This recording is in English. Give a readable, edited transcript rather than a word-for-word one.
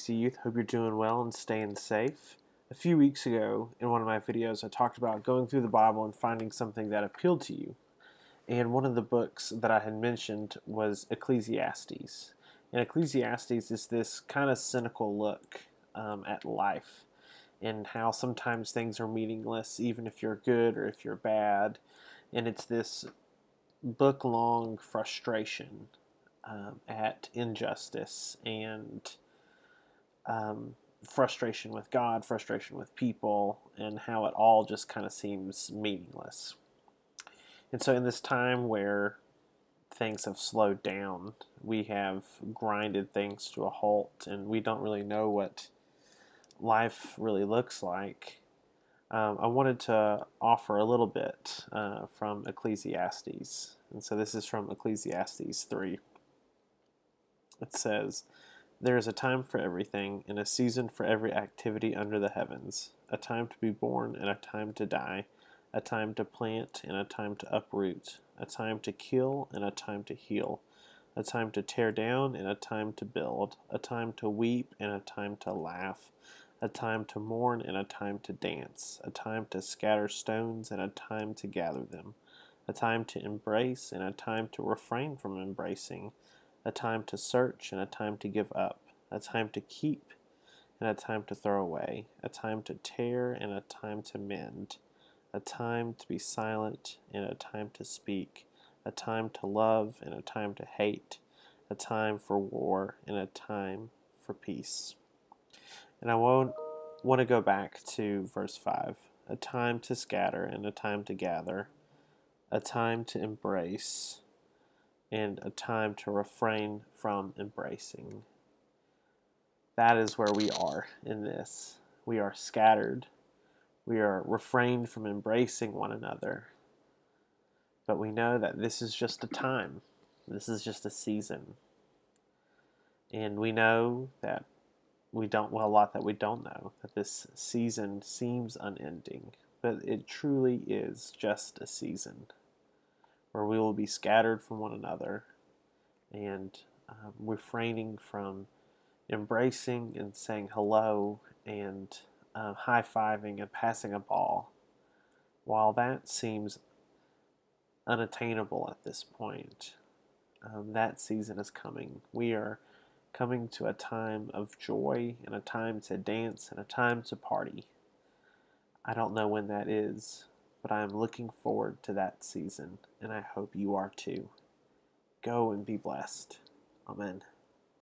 CC Youth. Hope you're doing well and staying safe. A few weeks ago, in one of my videos, I talked about going through the Bible and finding something that appealed to you. And one of the books that I had mentioned was Ecclesiastes. And Ecclesiastes is this kind of cynical look at life and how sometimes things are meaningless, even if you're good or if you're bad. And it's this book-long frustration at injustice and frustration with God, frustration with people, and how it all just kind of seems meaningless. And so in this time where things have slowed down, we have grinded things to a halt, and we don't really know what life really looks like, I wanted to offer a little bit from Ecclesiastes. And so this is from Ecclesiastes 3. It says, "There is a time for everything, and a season for every activity under the heavens, a time to be born and a time to die, a time to plant and a time to uproot, a time to kill and a time to heal, a time to tear down and a time to build, a time to weep and a time to laugh, a time to mourn and a time to dance, a time to scatter stones and a time to gather them, a time to embrace and a time to refrain from embracing, a time to search and a time to give up, a time to keep and a time to throw away, a time to tear and a time to mend, a time to be silent and a time to speak, a time to love and a time to hate, a time for war and a time for peace." And I want to go back to verse 5. A time to scatter and a time to gather, a time to embrace and a time to refrain from embracing. That is where we are in this. We are scattered. We are refrained from embracing one another. But we know that this is just a time. This is just a season. And we know that a lot that we don't know, that this season seems unending, but it truly is just a season where we will be scattered from one another and refraining from embracing and saying hello and high-fiving and passing a ball. While that seems unattainable at this point, that season is coming. We are coming to a time of joy and a time to dance and a time to party. I don't know when that is, but I am looking forward to that season, and I hope you are too. Go and be blessed. Amen.